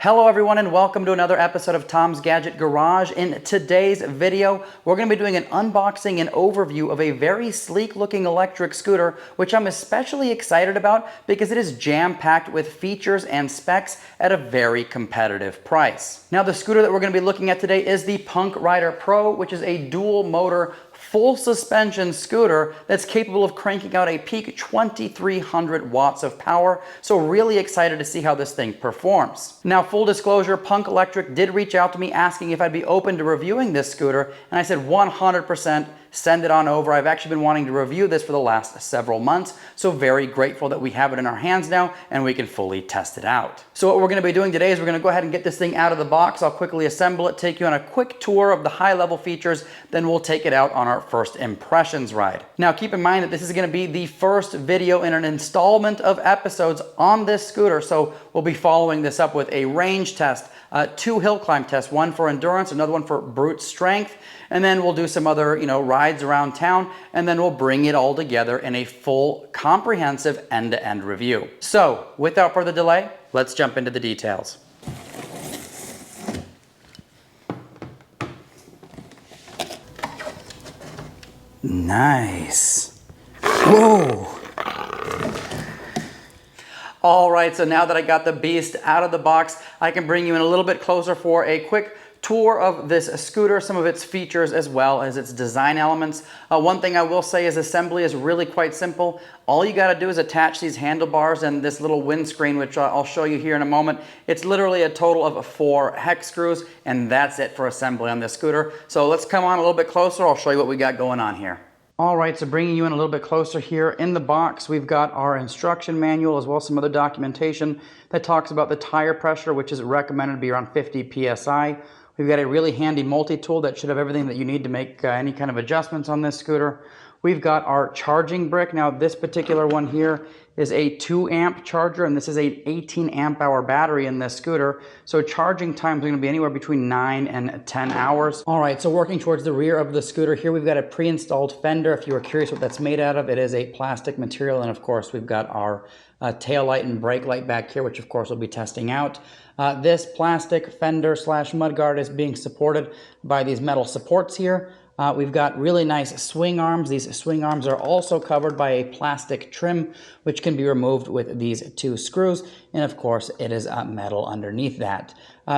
Hello everyone and welcome to another episode of Tom's Gadget Garage. In today's video, we're going to be doing an unboxing and overview of a very sleek looking electric scooter, which I'm especially excited about because it is jam-packed with features and specs at a very competitive price. Now the scooter that we're going to be looking at today is the Punk Rider Pro, which is a dual motor full suspension scooter that's capable of cranking out a peak 2300 watts of power. So really excited to see how this thing performs. Now full disclosure, Punk Electric did reach out to me asking if I'd be open to reviewing this scooter, and I said 100%. Send it on over. I've actually been wanting to review this for the last several months, so very grateful that we have it in our hands now and we can fully test it out. So what we're going to be doing today is we're going to go ahead and get this thing out of the box. I'll quickly assemble it, take you on a quick tour of the high-level features, then we'll take it out on our first impressions ride. Now keep in mind that this is going to be the first video in an installment of episodes on this scooter, so we'll be following this up with a range test, 2 hill climb tests, one for endurance, another one for brute strength, and then we'll do some other, rides around town, and then we'll bring it all together in a full, comprehensive end-to-end review. So, without further delay, let's jump into the details. Nice. Whoa. All right, so now that I got the beast out of the box, I can bring you in a little bit closer for a quick tour of this scooter, some of its features as well as its design elements. One thing I will say is assembly is really quite simple. All you got to do is attach these handlebars and this little windscreen, which I'll show you here in a moment. It's literally a total of 4 hex screws, and that's it for assembly on this scooter. So let's come on a little bit closer. I'll show you what we got going on here. All right, so bringing you in a little bit closer here, in the box we've got our instruction manual as well as some other documentation that talks about the tire pressure, which is recommended to be around 50 psi. We've got a really handy multi-tool that should have everything that you need to make any kind of adjustments on this scooter. We've got our charging brick. Now this particular one here is a 2 amp charger, and this is a 18 amp hour battery in this scooter. So charging time is going to be anywhere between 9 and 10 hours. All right, so working towards the rear of the scooter here, we've got a pre-installed fender. If you were curious what that's made out of, it is a plastic material. And of course, we've got our tail light and brake light back here, which of course we'll be testing out. This plastic fender slash mudguard is being supported by these metal supports here. We've got really nice swing arms. These swing arms are also covered by a plastic trim, which can be removed with these 2 screws. And of course, it is metal underneath that.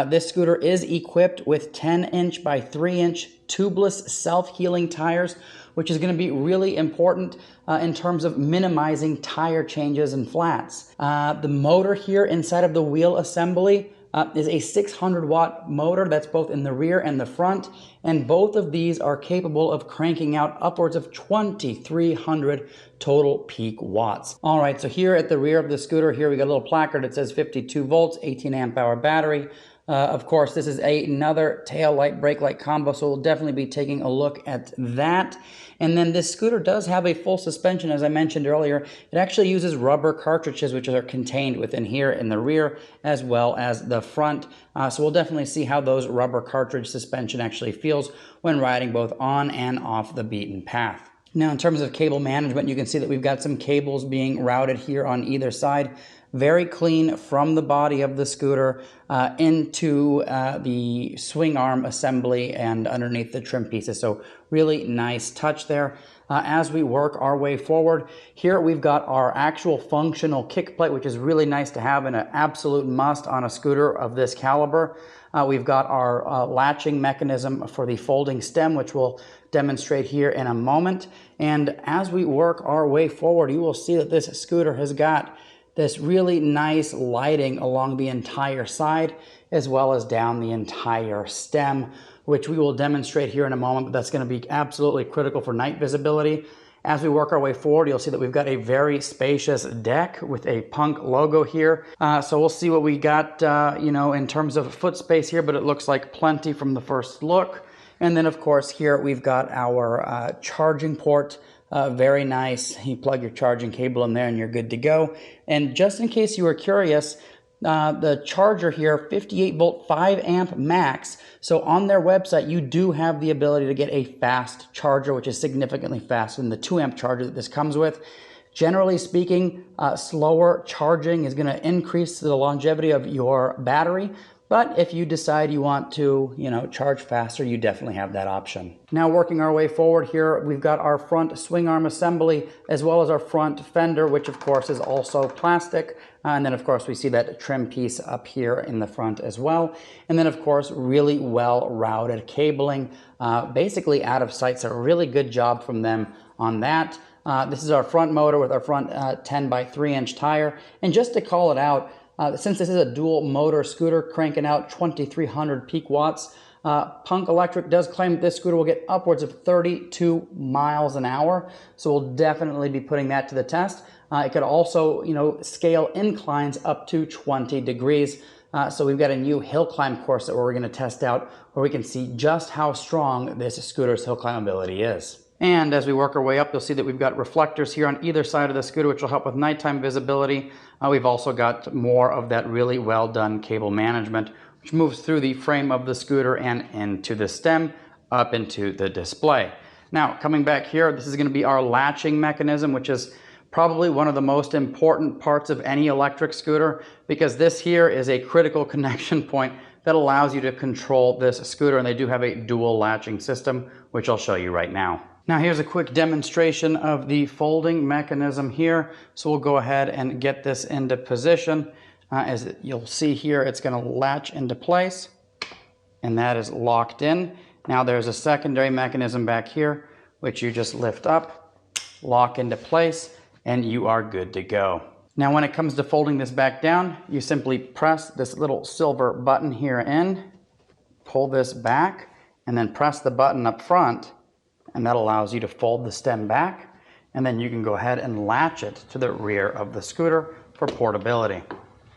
This scooter is equipped with 10-inch by 3-inch tubeless self-healing tires, which is going to be really important in terms of minimizing tire changes and flats. The motor here inside of the wheel assembly is a 600 watt motor that's both in the rear and the front, and both of these are capable of cranking out upwards of 2300 total peak watts. All right, so here at the rear of the scooter, here we got a little placard that says 52 volts, 18 amp hour battery. Of course, this is another tail light, brake light combo, so we'll definitely be taking a look at that. And then this scooter does have a full suspension, as I mentioned earlier. It actually uses rubber cartridges, which are contained within here in the rear, as well as the front. So we'll definitely see how those rubber cartridge suspension actually feels when riding both on and off the beaten path. Now, in terms of cable management, you can see that we've got some cables being routed here on either side. Very clean from the body of the scooter into the swing arm assembly and underneath the trim pieces. So really nice touch there. As we work our way forward, here we've got our actual functional kick plate, which is really nice to have and an absolute must on a scooter of this caliber. We've got our latching mechanism for the folding stem, which we'll demonstrate here in a moment. And as we work our way forward, you will see that this scooter has got this really nice lighting along the entire side as well as down the entire stem, which we will demonstrate here in a moment, but that's going to be absolutely critical for night visibility. As we work our way forward, you'll see that we've got a very spacious deck with a Punk logo here. So we'll see what we got, in terms of foot space here, but it looks like plenty from the first look. And then of course here we've got our charging port. Very nice. You plug your charging cable in there and you're good to go. And just in case you were curious, the charger here, 58 volt, 5 amp max. So on their website, you do have the ability to get a fast charger, which is significantly faster than the 2 amp charger that this comes with. Generally speaking, slower charging is going to increase the longevity of your battery. But if you decide you want to, charge faster, you definitely have that option. Now working our way forward here, we've got our front swing arm assembly as well as our front fender, which of course is also plastic. And then of course we see that trim piece up here in the front as well. And then of course really well routed cabling, basically out of sight. So a really good job from them on that. This is our front motor with our front 10 by 3-inch tire. And just to call it out, since this is a dual motor scooter cranking out 2300 peak watts, Punk Electric does claim that this scooter will get upwards of 32 miles an hour. So we'll definitely be putting that to the test. It could also, scale inclines up to 20 degrees. So we've got a new hill climb course that we're going to test out where we can see just how strong this scooter's hill climb ability is. And as we work our way up, you'll see that we've got reflectors here on either side of the scooter, which will help with nighttime visibility. We've also got more of that really well done cable management, which moves through the frame of the scooter and into the stem, up into the display. Now, coming back here, this is going to be our latching mechanism, which is probably one of the most important parts of any electric scooter, because this here is a critical connection point that allows you to control this scooter, and they do have a dual latching system, which I'll show you right now. Now here's a quick demonstration of the folding mechanism here. So we'll go ahead and get this into position. As you'll see here, it's going to latch into place, and that is locked in. Now there's a secondary mechanism back here, which you just lift up, lock into place, and you are good to go. Now when it comes to folding this back down, you simply press this little silver button here in, pull this back, and then press the button up front, and that allows you to fold the stem back, and then you can go ahead and latch it to the rear of the scooter for portability.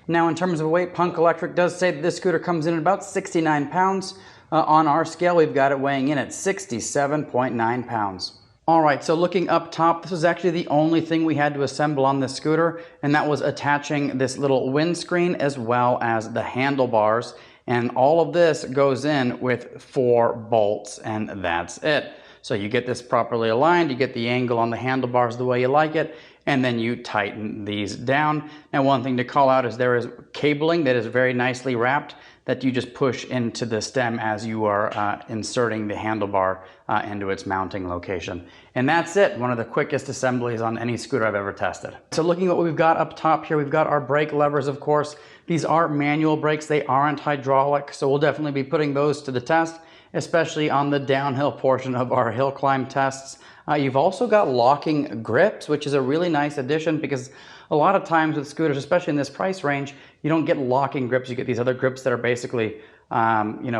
Now in terms of weight, Punk Electric does say that this scooter comes in at about 69 pounds. On our scale, we've got it weighing in at 67.9 pounds. All right, so looking up top, this is actually the only thing we had to assemble on this scooter, and that was attaching this little windscreen as well as the handlebars. And all of this goes in with 4 bolts, and that's it. So you get this properly aligned, you get the angle on the handlebars the way you like it, and then you tighten these down. Now one thing to call out is there is cabling that is very nicely wrapped that you just push into the stem as you are inserting the handlebar into its mounting location. And that's it, one of the quickest assemblies on any scooter I've ever tested. So looking at what we've got up top here, we've got our brake levers, of course. These are manual brakes, they aren't hydraulic, so we'll definitely be putting those to the test, especially on the downhill portion of our hill climb tests. You've also got locking grips, which is a really nice addition because a lot of times with scooters, especially in this price range, you don't get locking grips. You get these other grips that are basically,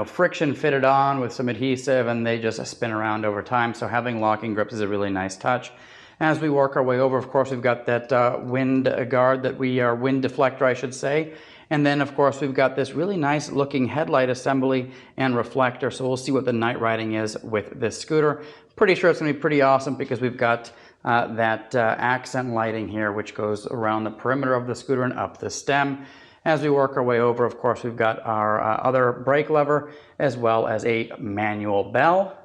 friction fitted on with some adhesive, and they just spin around over time. So having locking grips is a really nice touch. As we work our way over, of course, we've got that wind guard wind deflector, I should say. And then, of course, we've got this really nice looking headlight assembly and reflector. So we'll see what the night riding is with this scooter. Pretty sure it's going to be pretty awesome because we've got that accent lighting here, which goes around the perimeter of the scooter and up the stem. As we work our way over, of course, we've got our other brake lever as well as a manual bell.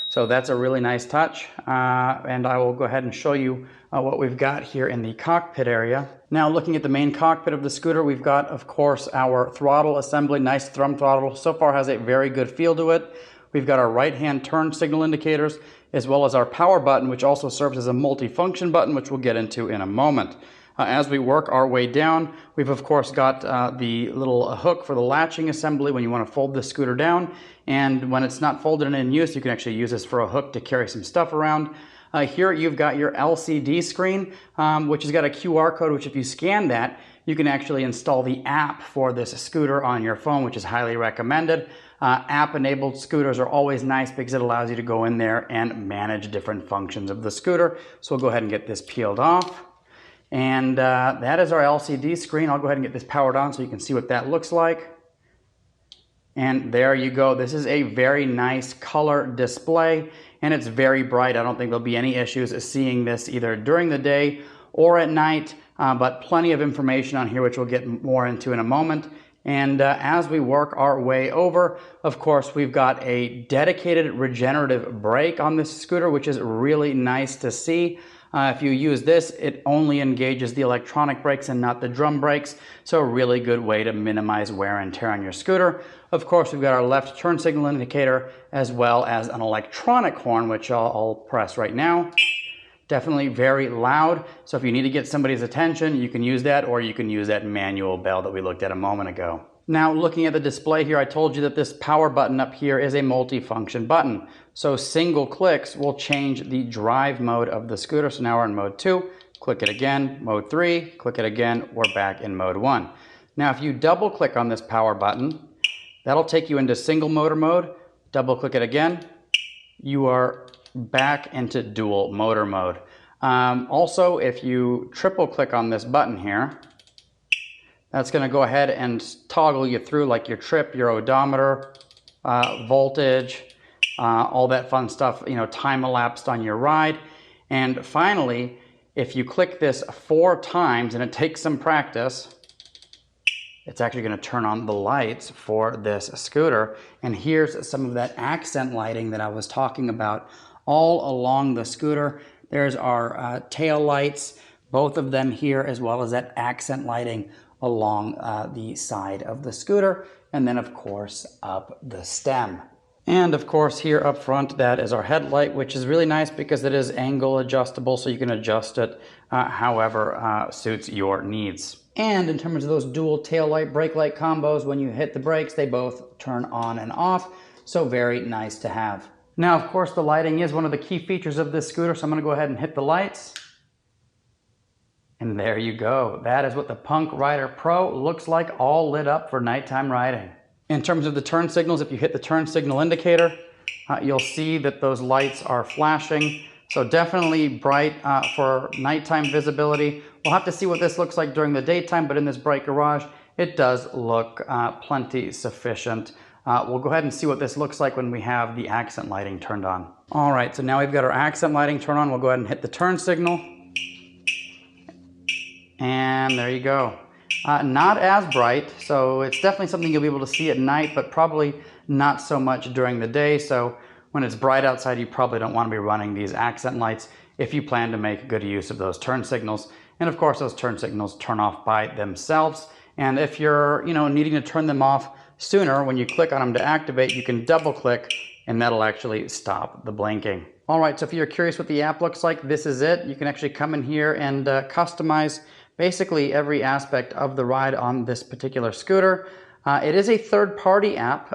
So that's a really nice touch. And I will go ahead and show you what we've got here in the cockpit area. Now looking at the main cockpit of the scooter, we've got, of course, our throttle assembly, nice thumb throttle. So far has a very good feel to it. We've got our right-hand turn signal indicators, as well as our power button, which also serves as a multi-function button, which we'll get into in a moment. As we work our way down, we've of course got the little hook for the latching assembly when you want to fold the scooter down. And when it's not folded and in use, you can actually use this for a hook to carry some stuff around. Here you've got your LCD screen, which has got a QR code, which if you scan that, you can actually install the app for this scooter on your phone, which is highly recommended. App-enabled scooters are always nice because it allows you to go in there and manage different functions of the scooter. So we'll go ahead and get this peeled off. And that is our LCD screen. I'll go ahead and get this powered on so you can see what that looks like. And there you go. This is a very nice color display, and it's very bright. I don't think there'll be any issues seeing this either during the day or at night, but plenty of information on here, which we'll get more into in a moment. And as we work our way over, of course, we've got a dedicated regenerative brake on this scooter, which is really nice to see. If you use this, it only engages the electronic brakes and not the drum brakes, so a really good way to minimize wear and tear on your scooter. Of course, we've got our left turn signal indicator as well as an electronic horn, which I'll press right now. Definitely very loud, so if you need to get somebody's attention, you can use that, or you can use that manual bell that we looked at a moment ago. Now, looking at the display here, I told you that this power button up here is a multi-function button. So single clicks will change the drive mode of the scooter. So now we're in mode 2, click it again, mode 3, click it again, we're back in mode 1. Now, if you double click on this power button, that'll take you into single motor mode. Double click it again, you are back into dual motor mode. Also, if you triple click on this button here, that's going to go ahead and toggle you through like your trip, your odometer, voltage, all that fun stuff, you know, time elapsed on your ride. And finally, if you click this 4 times, and it takes some practice, it's actually going to turn on the lights for this scooter. And here's some of that accent lighting that I was talking about all along the scooter. There's our tail lights, both of them here, as well as that accent lighting along the side of the scooter, and then of course up the stem. And of course here up front, that is our headlight, which is really nice because it is angle adjustable, so you can adjust it however suits your needs. And in terms of those dual tail light brake light combos, when you hit the brakes, they both turn on and off, so very nice to have. Now of course the lighting is one of the key features of this scooter, so I'm going to go ahead and hit the lights. And there you go. That is what the Punk Rider Pro looks like, all lit up for nighttime riding. In terms of the turn signals, if you hit the turn signal indicator, you'll see that those lights are flashing. So definitely bright for nighttime visibility. We'll have to see what this looks like during the daytime, but in this bright garage, it does look plenty sufficient. We'll go ahead and see what this looks like when we have the accent lighting turned on. All right, so now we've got our accent lighting turned on. We'll go ahead and hit the turn signal. And there you go. Not as bright, so it's definitely something you'll be able to see at night, but probably not so much during the day. So when it's bright outside, you probably don't want to be running these accent lights if you plan to make good use of those turn signals. And of course, those turn signals turn off by themselves. And if you're, needing to turn them off sooner, when you click on them to activate, you can double click and that'll actually stop the blinking. All right, so if you're curious what the app looks like, this is it. You can actually come in here and customize basically every aspect of the ride on this particular scooter. It is a third-party app.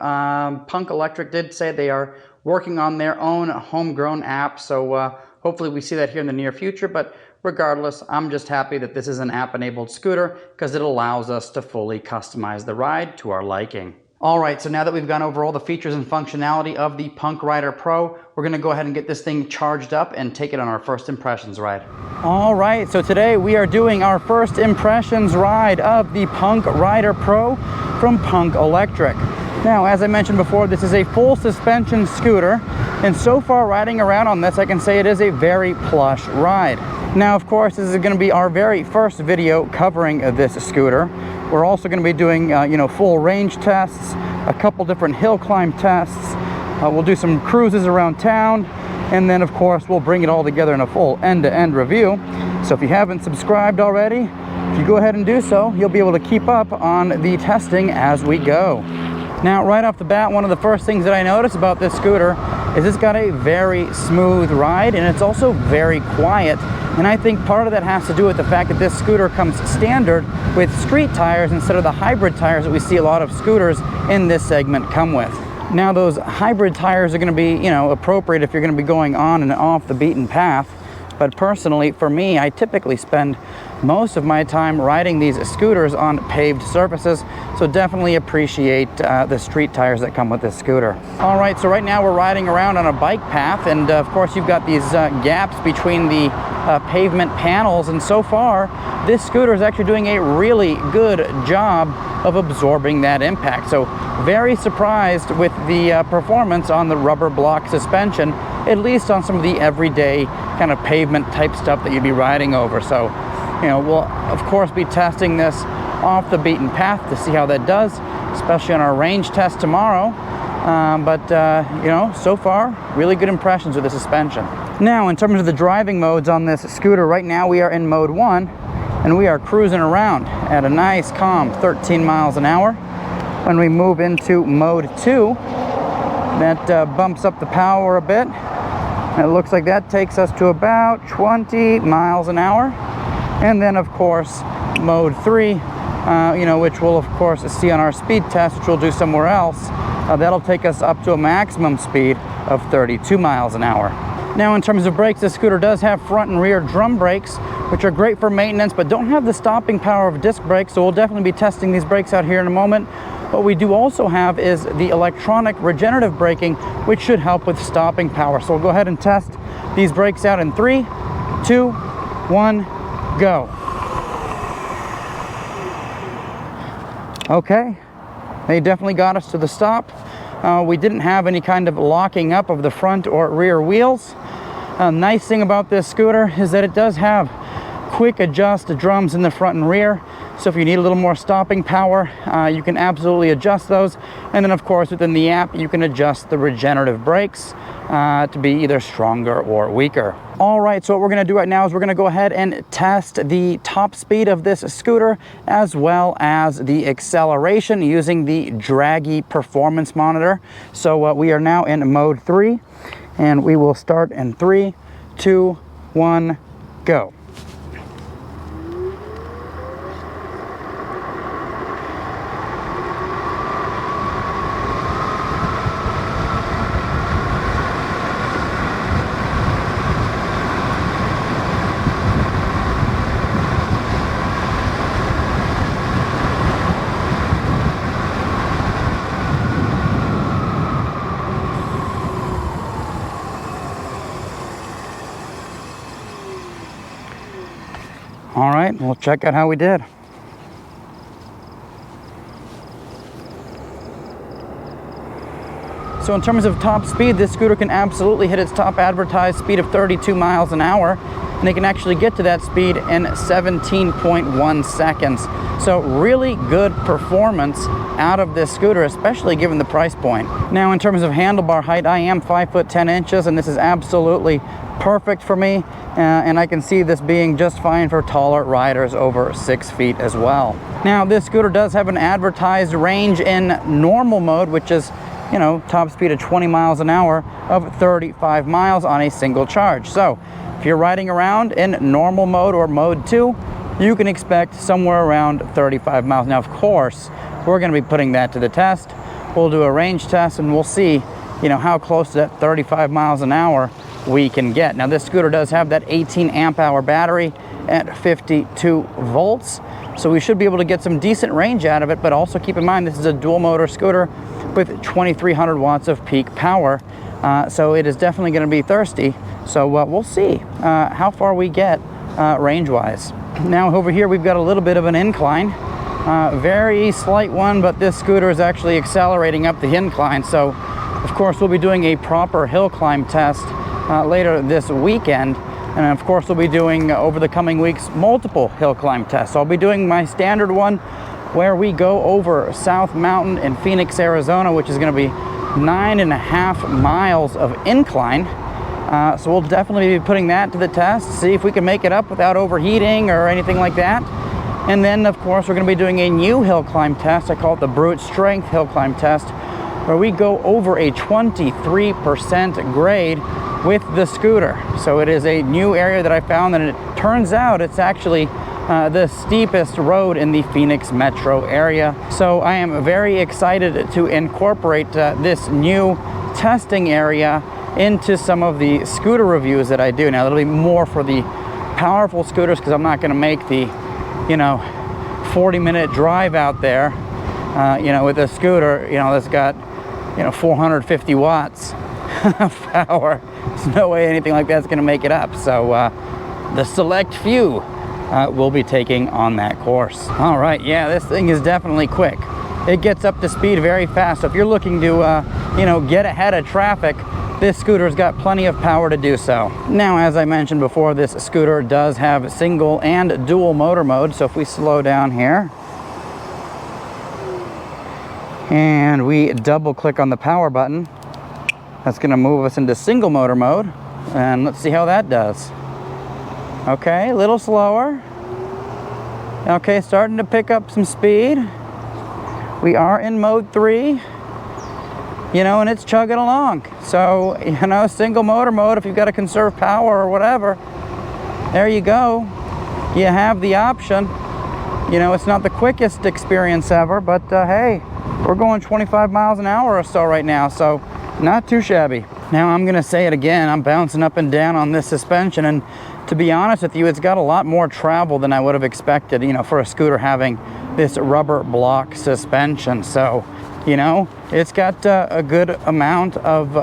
Punk Electric did say they are working on their own homegrown app, so hopefully we see that here in the near future, but regardless, I'm just happy that this is an app-enabled scooter because it allows us to fully customize the ride to our liking. All right, so now that we've gone over all the features and functionality of the Punk Rider Pro, we're gonna go ahead and get this thing charged up and take it on our first impressions ride. All right, so today we are doing our first impressions ride of the Punk Rider Pro from Punk Electric. Now, as I mentioned before, this is a full suspension scooter, and so far riding around on this, I can say it is a very plush ride. Now, of course, this is going to be our very first video covering this scooter. We're also going to be doing, full range tests, a couple different hill climb tests. We'll do some cruises around town, and then, of course, we'll bring it all together in a full end-to-end review. So if you haven't subscribed already, if you go ahead and do so, you'll be able to keep up on the testing as we go. Now, right off the bat, one of the first things that I notice about this scooter is it's got a very smooth ride, and it's also very quiet. And I think part of that has to do with the fact that this scooter comes standard with street tires instead of the hybrid tires that we see a lot of scooters in this segment come with. Now, those hybrid tires are going to be, appropriate if you're going to be going on and off the beaten path. But personally, for me, I typically spend most of my time riding these scooters on paved surfaces, so definitely appreciate the street tires that come with this scooter. All right, so right now we're riding around on a bike path, and of course you've got these gaps between the pavement panels, and so far this scooter is actually doing a really good job of absorbing that impact. So very surprised with the performance on the rubber block suspension, at least on some of the everyday kind of pavement type stuff that you'd be riding over. So, we'll of course be testing this off the beaten path to see how that does, especially on our range test tomorrow. But so far, really good impressions with the suspension. Now, in terms of the driving modes on this scooter, right now we are in mode 1, and we are cruising around at a nice calm 13 miles an hour. When we move into mode 2, that bumps up the power a bit. It looks like that takes us to about 20 miles an hour. And then, of course, mode 3, which we'll, of course, see on our speed test, which we'll do somewhere else. That'll take us up to a maximum speed of 32 miles an hour. Now, in terms of brakes, this scooter does have front and rear drum brakes, which are great for maintenance, but don't have the stopping power of disc brakes, so we'll definitely be testing these brakes out here in a moment. What we do also have is the electronic regenerative braking, which should help with stopping power. So we'll go ahead and test these brakes out in 3, 2, 1, go. Okay, they definitely got us to the stop. We didn't have any kind of locking up of the front or rear wheels. Nice thing about this scooter is that it does have quick adjust drums in the front and rear. So if you need a little more stopping power, you can absolutely adjust those. And then, of course, within the app, you can adjust the regenerative brakes to be either stronger or weaker. All right, so what we're going to do right now is we're going to go ahead and test the top speed of this scooter as well as the acceleration using the Draggy performance monitor. So we are now in mode 3, and we will start in 3, 2, 1, go. All right, we'll check out how we did. So in terms of top speed, this scooter can absolutely hit its top advertised speed of 32 miles an hour, and they can actually get to that speed in 17.1 seconds. So really good performance out of this scooter, especially given the price point. Now, in terms of handlebar height, I am 5 foot 10 inches, and this is absolutely perfect for me, and I can see this being just fine for taller riders over 6 feet as well. Now, this scooter does have an advertised range in normal mode, which is, top speed of 20 miles an hour of 35 miles on a single charge. So if you're riding around in normal mode or mode 2, you can expect somewhere around 35 miles. Now, of course, we're going to be putting that to the test. We'll do a range test and we'll see, how close to that 35 miles an hour we can get. Now, this scooter does have that 18 amp hour battery at 52 volts. So we should be able to get some decent range out of it, but also keep in mind this is a dual motor scooter with 2,300 watts of peak power. So it is definitely going to be thirsty. So we'll see how far we get range-wise. Now over here we've got a little bit of an incline, very slight one, but this scooter is actually accelerating up the incline. So of course we'll be doing a proper hill climb test later this weekend. And of course we'll be doing over the coming weeks multiple hill climb tests. So I'll be doing my standard one where we go over South Mountain in Phoenix, Arizona, which is going to be 9.5 miles of incline. So we'll definitely be putting that to the test, see if we can make it up without overheating or anything like that. And then of course we're going to be doing a new hill climb test. I call it the Brute Strength Hill Climb Test, where we go over a 23% grade with the scooter. So it is a new area that I found, and it turns out it's actually the steepest road in the Phoenix metro area. So I am very excited to incorporate this new testing area into some of the scooter reviews that I do. Now it'll be more for the powerful scooters, because I'm not going to make the 40-minute drive out there with a scooter that's got 450 watts of power. There's no way anything like that's going to make it up. So the select few will be taking on that course. All right, yeah, this thing is definitely quick. It gets up to speed very fast. So if you're looking to get ahead of traffic, this scooter's got plenty of power to do so. Now, as I mentioned before, this scooter does have single and dual motor mode. So if we slow down here and we double click on the power button, that's going to move us into single motor mode. And let's see how that does. Okay, a little slower. Okay, starting to pick up some speed. We are in mode 3, you know, and it's chugging along. So, you know, single motor mode, if you've got to conserve power or whatever, there you go. You have the option. You know, it's not the quickest experience ever, but hey, we're going 25 miles an hour or so right now, so not too shabby. Now I'm gonna say it again, I'm bouncing up and down on this suspension, and to be honest with you, it's got a lot more travel than I would have expected, you know, for a scooter having this rubber block suspension. So, you know, it's got a good amount of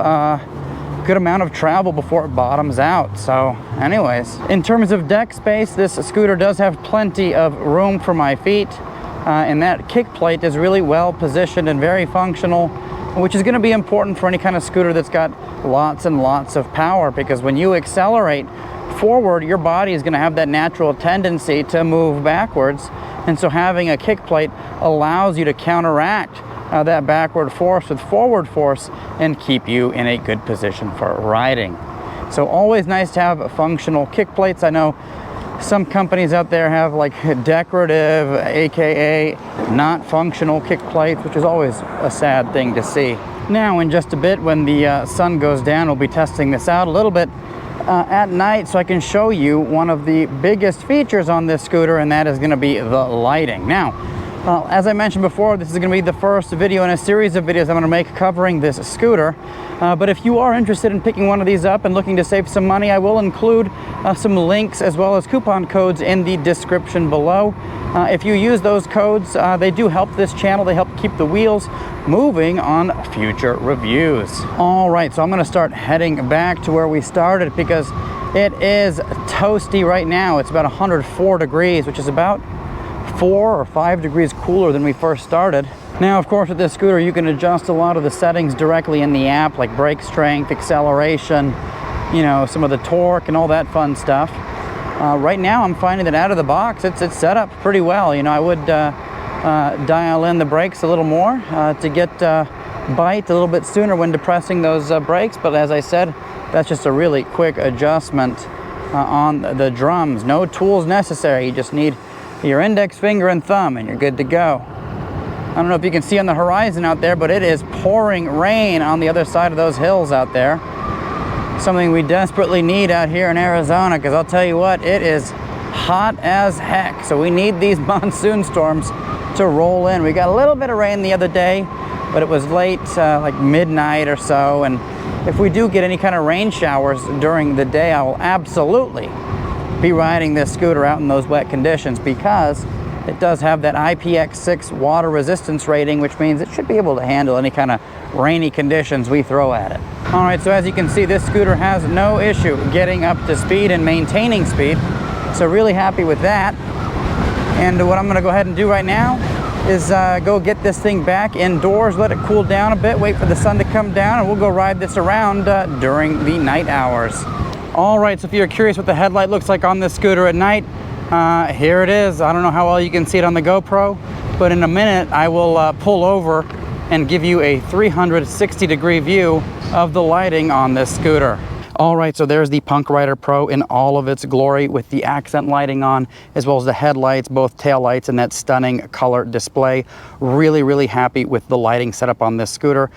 travel before it bottoms out. So anyways, in terms of deck space, this scooter does have plenty of room for my feet, and that kick plate is really well positioned and very functional, which is going to be important for any kind of scooter that's got lots and lots of power, because when you accelerate forward, your body is going to have that natural tendency to move backwards, and so having a kick plate allows you to counteract that backward force with forward force and keep you in a good position for riding. So always nice to have functional kick plates. I know some companies out there have like decorative, aka not functional kick plates, which is always a sad thing to see. Now in just a bit, when the sun goes down, we'll be testing this out a little bit at night, so I can show you one of the biggest features on this scooter, and that is going to be the lighting. Now, as I mentioned before, this is going to be the first video in a series of videos I'm going to make covering this scooter. But if you are interested in picking one of these up and looking to save some money, I will include some links as well as coupon codes in the description below. If you use those codes, they do help this channel. They help keep the wheels moving on future reviews. All right, so I'm going to start heading back to where we started, because it is toasty right now. It's about 104 degrees, which is about 4 or 5 degrees cooler than we first started. Now, of course, with this scooter, you can adjust a lot of the settings directly in the app, like brake strength, acceleration, you know, some of the torque and all that fun stuff. Right now, I'm finding that out of the box, it's set up pretty well. You know, I would dial in the brakes a little more to get bite a little bit sooner when depressing those brakes. But as I said, that's just a really quick adjustment on the drums. No tools necessary. You just need your index finger and thumb and you're good to go. I don't know if you can see on the horizon out there, but it is pouring rain on the other side of those hills out there. Something we desperately need out here in Arizona, because I'll tell you what, it is hot as heck. So we need these monsoon storms to roll in. We got a little bit of rain the other day, but it was late, like midnight or so. And if we do get any kind of rain showers during the day, I will absolutely be riding this scooter out in those wet conditions, because it does have that IPX6 water resistance rating, which means it should be able to handle any kind of rainy conditions we throw at it. All right, so as you can see, this scooter has no issue getting up to speed and maintaining speed. So really happy with that. And what I'm gonna go ahead and do right now is go get this thing back indoors, let it cool down a bit, wait for the sun to come down, and we'll go ride this around during the night hours. All right, so if you're curious what the headlight looks like on this scooter at night, here it is. I don't know how well you can see it on the GoPro, but in a minute I will pull over and give you a 360-degree view of the lighting on this scooter. All right, so there's the Punk Rider Pro in all of its glory, with the accent lighting on, as well as the headlights, both tail lights, and that stunning color display. Really, really happy with the lighting setup on this scooter.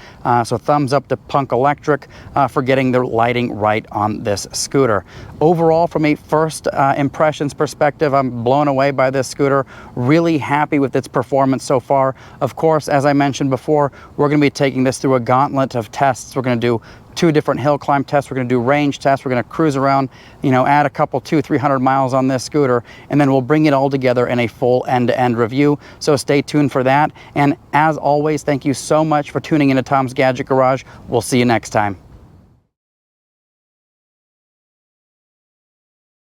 So thumbs up to Punk Electric for getting the lighting right on this scooter. Overall, from a first impressions perspective, I'm blown away by this scooter. Really happy with its performance so far. Of course, as I mentioned before, we're going to be taking this through a gauntlet of tests. We're going to do 2 different hill climb tests. We're going to do range tests. We're going to cruise around, you know, add a couple 200-300 miles on this scooter, and then we'll bring it all together in a full end-to-end review. So stay tuned for that. And as always, thank you so much for tuning into Tom's Gadget Garage. We'll see you next time.